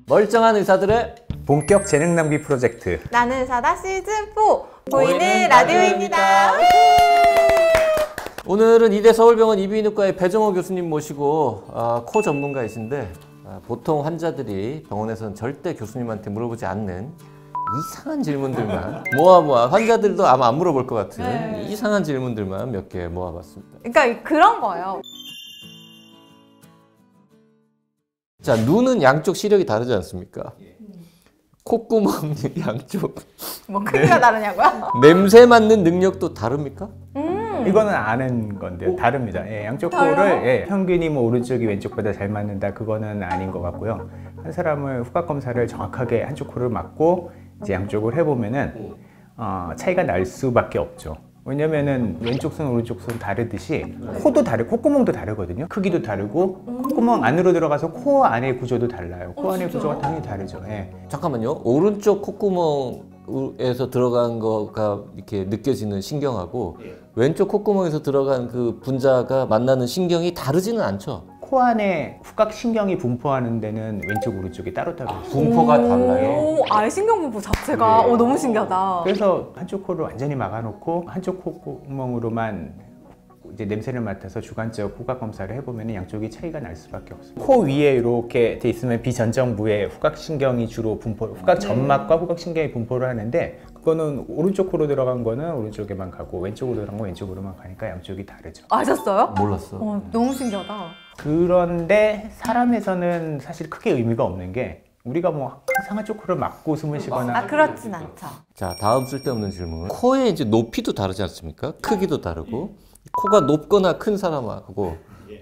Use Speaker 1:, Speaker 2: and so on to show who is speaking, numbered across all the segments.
Speaker 1: 멀쩡한 의사들의
Speaker 2: 본격 재능 낭비 프로젝트
Speaker 3: 나는 의사다 시즌4 보이는 라디오입니다.
Speaker 1: 오늘은 이대 서울병원 이비인후과의 배정호 교수님 모시고 코 전문가이신데 보통 환자들이 병원에서는 절대 교수님한테 물어보지 않는 이상한 질문들만 모아 환자들도 아마 안 물어볼 것 같은 이상한 질문들만 몇 개 모아봤습니다.
Speaker 3: 그러니까 그런 거예요.
Speaker 1: 자, 눈은 양쪽 시력이 다르지 않습니까? 콧구멍 양쪽
Speaker 3: 뭐 크기가 다르냐고요?
Speaker 1: 냄새 맡는 능력도 다릅니까?
Speaker 2: 이거는 아는 건데요. 다릅니다. 예, 양쪽 코를 평균이 뭐 오른쪽이 왼쪽보다 잘 맞는다, 그거는 아닌 것 같고요. 한 사람을 후각 검사를 정확하게 한쪽 코를 맞고 이제 양쪽을 해보면은 차이가 날 수밖에 없죠. 왜냐면은 왼쪽 손 오른쪽 손 다르듯이 코도 다르고 콧구멍도 다르거든요. 크기도 다르고 콧구멍 안으로 들어가서 코 안의 구조도 달라요. 코 안의 구조가 당연히 다르죠. 예.
Speaker 1: 잠깐만요. 오른쪽 콧구멍에서 들어간 거가 이렇게 느껴지는 신경하고 왼쪽 콧구멍에서 들어간 그 분자가 만나는 신경이 다르지는 않죠?
Speaker 2: 코 안에 후각 신경이 분포하는 데는 왼쪽 오른쪽이 따로따로 있어요.
Speaker 1: 분포가 달라요?
Speaker 3: 아예 신경 분포 자체가 너무 신기하다.
Speaker 2: 그래서 한쪽 코를 완전히 막아놓고 한쪽 콧구멍으로만 이제 냄새를 맡아서 주관적 후각 검사를 해보면 양쪽이 차이가 날 수밖에 없어요. 코 위에 이렇게 돼 있으면 비전정부에 후각 신경이 주로 후각 점막과 후각 신경이 분포를 하는데, 그거는 오른쪽 코로 들어간 거는 오른쪽에만 가고 왼쪽으로 들어간 거 왼쪽으로만 가니까 양쪽이 다르죠.
Speaker 3: 아셨어요?
Speaker 1: 몰랐어.
Speaker 3: 너무 신기하다.
Speaker 2: 그런데 사람에서는 사실 크게 의미가 없는 게, 우리가 뭐 항상 한쪽 코를 막고 숨을 쉬거나
Speaker 3: 그렇진 않죠.
Speaker 1: 자, 다음 쓸데없는 질문. 코의 이제 높이도 다르지 않습니까? 크기도 다르고. 코가 높거나 큰 사람하고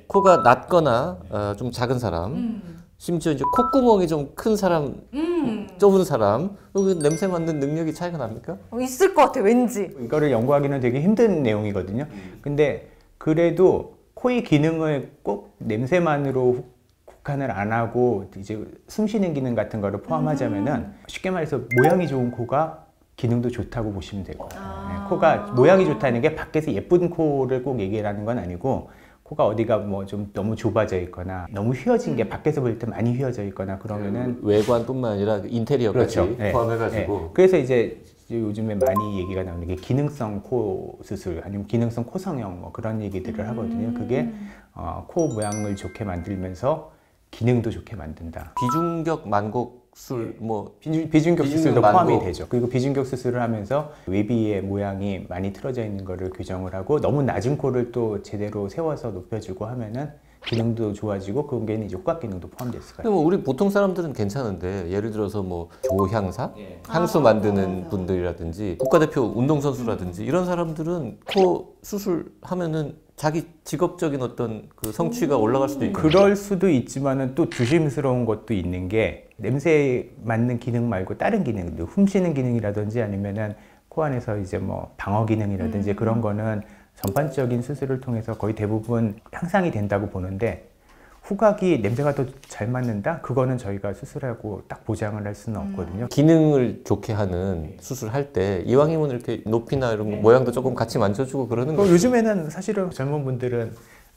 Speaker 1: 코가 낮거나 좀 작은 사람, 심지어 이제 콧구멍이 좀 큰 사람, 좁은 사람, 여기 냄새 맡는 능력이 차이가 납니까?
Speaker 3: 있을 것 같아, 왠지.
Speaker 2: 이거를 연구하기는 되게 힘든 내용이거든요. 근데 그래도 코의 기능을 꼭 냄새만으로 국한을 안 하고 이제 숨 쉬는 기능 같은 거를 포함하자면은 쉽게 말해서 모양이 좋은 코가 기능도 좋다고 보시면 되고, 코가 모양이 좋다는 게 밖에서 예쁜 코를 꼭 얘기하는 건 아니고, 코가 어디가 뭐 좀 너무 좁아져 있거나 너무 휘어진 게 밖에서 볼 때 많이 휘어져 있거나 그러면은
Speaker 1: 외관뿐만 아니라 인테리어까지
Speaker 2: 그렇죠.
Speaker 1: 포함해가지고.
Speaker 2: 그래서 이제 요즘에 많이 얘기가 나오는 게 기능성 코 수술 아니면 기능성 코 성형 뭐 그런 얘기들을 하거든요. 그게 코 모양을 좋게 만들면서 기능도 좋게 만든다.
Speaker 1: 비중격 만곡술
Speaker 2: 비중격 수술도
Speaker 1: 만곡.
Speaker 2: 포함이 되죠. 그리고 비중격 수술을 하면서 외비의 모양이 많이 틀어져 있는 거를 교정을 하고, 너무 낮은 코를 또 제대로 세워서 높여주고 하면은 기능도 좋아지고, 그게는 이제 후각 기능도 포함될 수가 있어요.
Speaker 1: 뭐 우리 보통 사람들은 괜찮은데, 예를 들어서 뭐 조향사, 향수 만드는 분들이라든지 국가대표 운동선수라든지 이런 사람들은 코 수술하면은 자기 직업적인 어떤 그 성취가 올라갈 수도 있고.
Speaker 2: 그럴 수도 있지만은 또 조심스러운 것도 있는 게, 냄새 맡는 기능 말고 다른 기능, 훔치는 기능이라든지 아니면은 코 안에서 이제 뭐 방어 기능이라든지 그런 거는 전반적인 수술을 통해서 거의 대부분 향상이 된다고 보는데, 후각이 냄새가 더 잘 맡는다? 그거는 저희가 수술하고 딱 보장을 할 수는 없거든요.
Speaker 1: 기능을 좋게 하는 수술할 때 이왕이면 이렇게 높이나 이런 모양도 조금 같이 만져주고 그러는 거예요.
Speaker 2: 요즘에는 사실은 젊은 분들은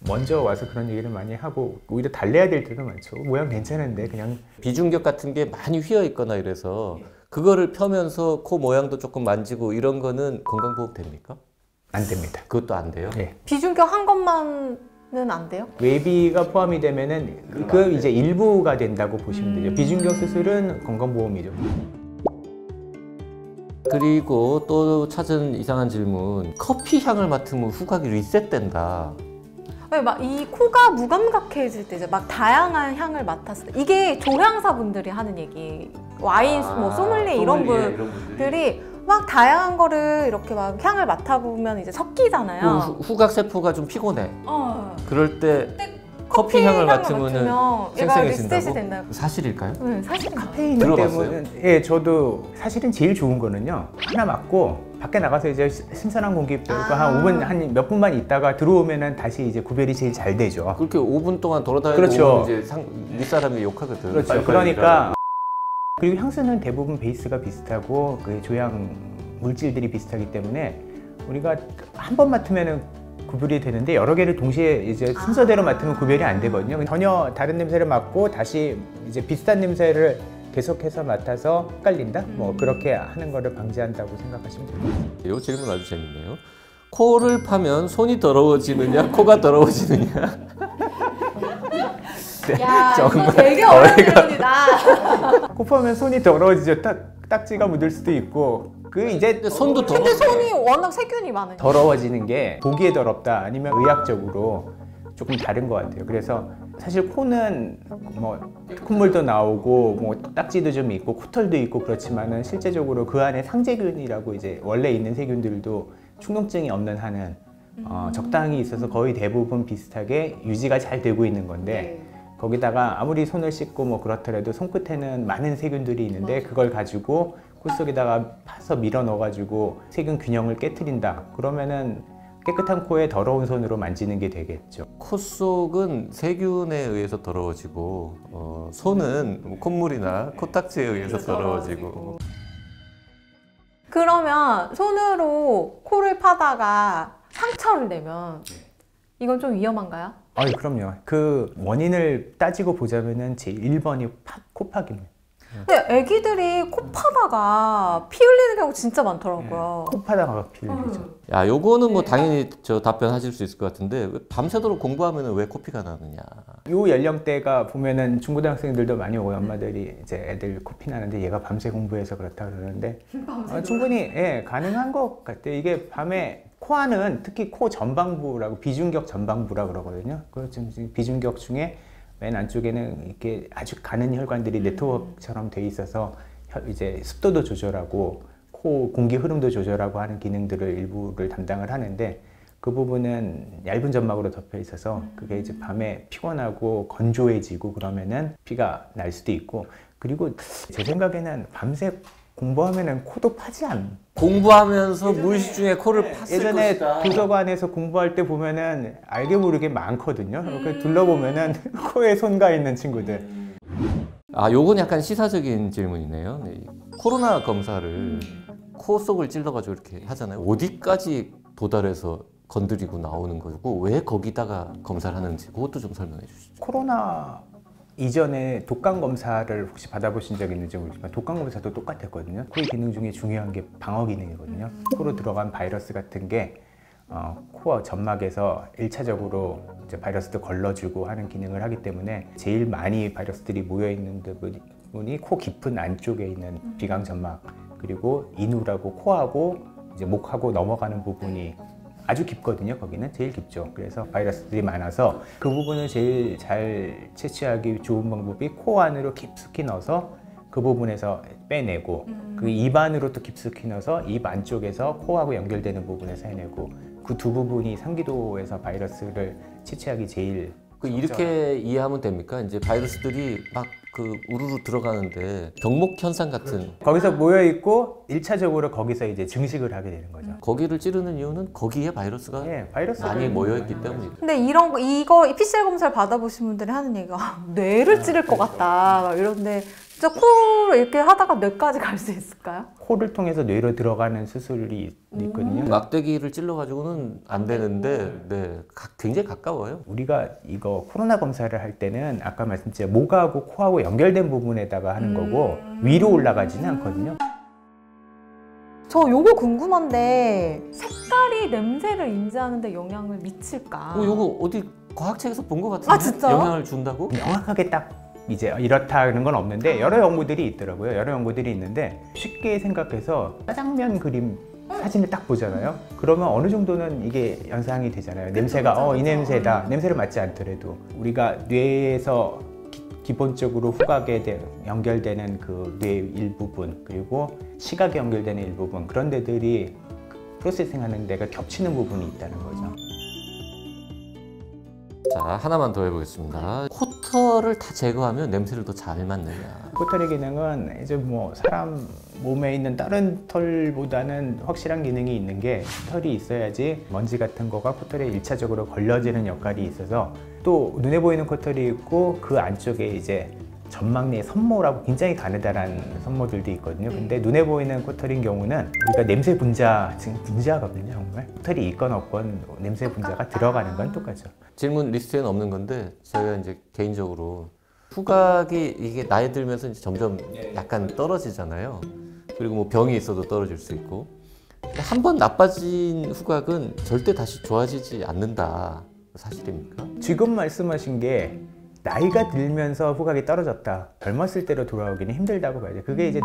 Speaker 2: 먼저 와서 그런 얘기를 많이 하고 오히려 달래야 될 때도 많죠. 모양 괜찮은데 그냥.
Speaker 1: 비중격 같은 게 많이 휘어 있거나 이래서 그거를 펴면서 코 모양도 조금 만지고 이런 거는 건강보험 됩니까?
Speaker 2: 안 됩니다.
Speaker 1: 그것도 안 돼요?
Speaker 2: 네.
Speaker 3: 비중격 한 것만은 안 돼요?
Speaker 2: 외비가 포함이 되면은 그 이제 일부가 된다고 보시면 되죠. 비중격 수술은 건강보험이죠.
Speaker 1: 그리고 또 찾은 이상한 질문. 커피 향을 맡으면 후각이 리셋된다.
Speaker 3: 막 이 코가 무감각해질 때 이제 막 다양한 향을 맡았을 때, 이게 조향사분들이 하는 얘기, 와인 뭐 소믈리에 이런 분들이 막 다양한 거를 이렇게 막 향을 맡아보면 이제 섞이잖아요.
Speaker 1: 후각 세포가 좀 피곤해. 그럴 때 커피 향을 맡으면은
Speaker 3: 얘가 리셋이
Speaker 1: 생생해진다고?
Speaker 3: 된다고.
Speaker 1: 사실일까요?
Speaker 3: 네, 사실
Speaker 2: 카페인
Speaker 1: 들어봤어요?
Speaker 2: 때문에. 예, 저도 사실은 제일 좋은 거는요, 하나 맞고 밖에 나가서 이제 신선한 공기 빼고 한 5분, 한 몇 분만 있다가 들어오면은 다시 이제 구별이 제일 잘 되죠.
Speaker 1: 그렇게 5분 동안 돌아다니고
Speaker 2: 그렇죠.
Speaker 1: 이제 윗사람이 욕하거든.
Speaker 2: 그렇죠.
Speaker 1: 빨리빨리
Speaker 2: 그러니까
Speaker 1: 일하라고.
Speaker 2: 그리고 향수는 대부분 베이스가 비슷하고 그 조향 물질들이 비슷하기 때문에 우리가 한 번 맡으면은 구별이 되는데, 여러 개를 동시에 이제 순서대로 맡으면 구별이 안 되거든요. 전혀 다른 냄새를 맡고 다시 이제 비슷한 냄새를 계속해서 맡아서 헷갈린다? 뭐 그렇게 하는 거를 방지한다고 생각하시면 됩니다.
Speaker 1: 이 질문 아주 재밌네요. 코를 파면 손이 더러워지느냐, 코가 더러워지느냐.
Speaker 3: 야,
Speaker 2: 정말
Speaker 3: 이거 되게 어려운 질문이다.
Speaker 2: 코 파면 손이 더러워지죠. 딱지가 묻을 수도 있고 그 이제
Speaker 1: 근데 손도 더러.
Speaker 3: 근데 손이 워낙 세균이 많으니까.
Speaker 2: 더러워지는 게 보기에 더럽다 아니면 의학적으로 조금 다른 것 같아요. 그래서 사실 코는 뭐 콧물도 나오고 뭐 딱지도 좀 있고 코털도 있고 그렇지만은 실제적으로 그 안에 상세균이라고 이제 원래 있는 세균들도 충농증이 없는 한은 적당히 있어서 거의 대부분 비슷하게 유지가 잘 되고 있는 건데 거기다가 아무리 손을 씻고 뭐 그렇더라도 손끝에는 많은 세균들이 있는데 그걸 가지고 코 속에다가 파서 밀어 넣어가지고 세균 균형을 깨트린다. 그러면은 깨끗한 코에 더러운 손으로 만지는 게 되겠죠.
Speaker 1: 코 속은 세균에 의해서 더러워지고 손은 콧물이나 코딱지에 의해서 더러워지고.
Speaker 3: 그러면 손으로 코를 파다가 상처를 내면 이건 좀 위험한가요?
Speaker 2: 그럼요. 그 원인을 따지고 보자면은 제 1번이 코파기입니다.
Speaker 3: 근데 애기들이 코 파다가 피 흘리는 경우 진짜 많더라고요.
Speaker 2: 코 파다가 피 흘리죠.
Speaker 1: 야, 요거는 뭐 당연히 답변하실 수 있을 것 같은데 밤새도록 공부하면 왜 코피가 나느냐.
Speaker 2: 요 연령대가 보면은 중고등학생들도 많이 오고 엄마들이 이제 애들 코피 나는데 얘가 밤새 공부해서 그렇다 그러는데 충분히 가능한 것 같아요. 이게 밤에 코 안은 특히 코 전방부라고 비중격 전방부라 그러거든요. 그 비중격 중에 맨 안쪽에는 이렇게 아주 가는 혈관들이 네트워크처럼 돼 있어서 이제 습도도 조절하고 코 공기 흐름도 조절하고 하는 기능들을 일부를 담당을 하는데 그 부분은 얇은 점막으로 덮여 있어서 그게 이제 밤에 피곤하고 건조해지고 그러면은 피가 날 수도 있고 그리고 제 생각에는 밤새 공부하면은 코도 파지 않.
Speaker 1: 공부하면서 무의식 중에 코를 팠을
Speaker 2: 예전에
Speaker 1: 것이다.
Speaker 2: 도서관에서 공부할 때 보면은 알게 모르게 많거든요. 이렇게 둘러보면은 코에 손가 있는 친구들.
Speaker 1: 요건 약간 시사적인 질문이네요. 네. 코로나 검사를 코 속을 찔러가지고 이렇게 하잖아요. 어디까지 도달해서 건드리고 나오는 거고 왜 거기다가 검사를 하는지 그것도 좀 설명해 주시죠.
Speaker 2: 코로나 이전에 독감 검사를 혹시 받아보신 적 있는지 모르지만 독감 검사도 똑같았거든요. 코의 기능 중에 중요한 게 방어 기능이거든요. 코로 들어간 바이러스 같은 게 코와 점막에서 1차적으로 이제 바이러스도 걸러주고 하는 기능을 하기 때문에 제일 많이 바이러스들이 모여있는 부분이 코 깊은 안쪽에 있는 비강 점막 그리고 인후라고 코하고 이제 목하고 넘어가는 부분이 아주 깊거든요. 거기는 제일 깊죠. 그래서 바이러스들이 많아서 그 부분을 제일 잘 채취하기 좋은 방법이 코 안으로 깊숙이 넣어서 그 부분에서 빼내고 그 입 안으로 또 깊숙이 넣어서 입 안쪽에서 코하고 연결되는 부분에서 해내고 그 두 부분이 상기도에서 바이러스를 채취하기 제일
Speaker 1: 이렇게 이해하면 됩니까? 이제 바이러스들이 막 우르르 들어가는데 병목 현상 같은
Speaker 2: 거기서 모여 있고 1차적으로 거기서 이제 증식을 하게 되는 거죠.
Speaker 1: 거기를 찌르는 이유는 거기에 바이러스가 많이 모여 있기 때문이죠.
Speaker 3: 근데 이거 PCR 검사를 받아보신 분들이 하는 얘기가 뇌를 찌를 것 같다 막 이런데 진짜 코를 이렇게 하다가 뇌까지 갈 수 있을까요?
Speaker 2: 코를 통해서 뇌로 들어가는 수술이 있거든요.
Speaker 1: 막대기를 찔러가지고는 안 되는데 굉장히 가까워요.
Speaker 2: 우리가 이거 코로나 검사를 할 때는 아까 말씀드린 목하고 코하고 연결된 부분에다가 하는 거고 위로 올라가지는 않거든요.
Speaker 3: 저 요거 궁금한데 색깔이 냄새를 인지하는 데 영향을 미칠까?
Speaker 1: 요거 어디 과학책에서 본 것 같은데?
Speaker 3: 진짜요?
Speaker 1: 영향을 준다고?
Speaker 2: 명확하게 딱 이제 이렇다는 건 없는데 여러 연구들이 있더라고요. 여러 연구들이 있는데 쉽게 생각해서 짜장면 그림 사진을 딱 보잖아요. 그러면 어느 정도는 이게 연상이 되잖아요. 냄새가 이 냄새다. 냄새를 맡지 않더라도 우리가 뇌에서 기본적으로 후각에 연결되는 그 뇌 일부분 그리고 시각에 연결되는 일부분 그런 데들이 프로세싱하는 데가 겹치는 부분이 있다는 거죠.
Speaker 1: 자, 하나만 더 해보겠습니다. 코털을 다 제거하면 냄새를 더 잘 맡느냐.
Speaker 2: 코털의 기능은 이제 뭐 사람 몸에 있는 다른 털보다는 확실한 기능이 있는 게 털이 있어야지 먼지 같은 거가 코털에 1차적으로 걸러지는 역할이 있어서 또 눈에 보이는 코털이 있고 그 안쪽에 이제 점막 내 선모라고 굉장히 가느다란 선모들도 있거든요. 근데 눈에 보이는 코털인 경우는 우리가 냄새 분자, 지금 분자거든요. 정말 코털이 있건 없건 냄새 분자가 들어가는 건 똑같죠.
Speaker 1: 질문 리스트에는 없는 건데 제가 이제 개인적으로 후각이 이게 나이 들면서 이제 점점 약간 떨어지잖아요. 그리고 뭐 병이 있어도 떨어질 수 있고. 한 번 나빠진 후각은 절대 다시 좋아지지 않는다. 사실입니까?
Speaker 2: 지금 말씀하신 게 나이가 들면서 후각이 떨어졌다. 젊었을 때로 돌아오기는 힘들다고 봐야 돼. 그게 이제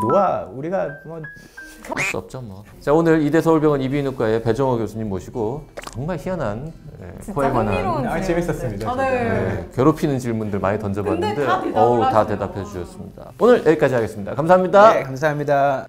Speaker 2: 우리가 뭐
Speaker 1: 할 수 없죠 뭐. 자, 오늘 이대 서울병원 이비인후과의 배정호 교수님 모시고 정말 희한한 코에 관한
Speaker 2: 재밌었습니다.
Speaker 1: 괴롭히는 질문들 많이 던져봤는데
Speaker 3: 근데 다 대답을
Speaker 1: 다
Speaker 3: 하시네요.
Speaker 1: 대답해 주셨습니다. 오늘 여기까지 하겠습니다. 감사합니다.
Speaker 2: 네, 감사합니다.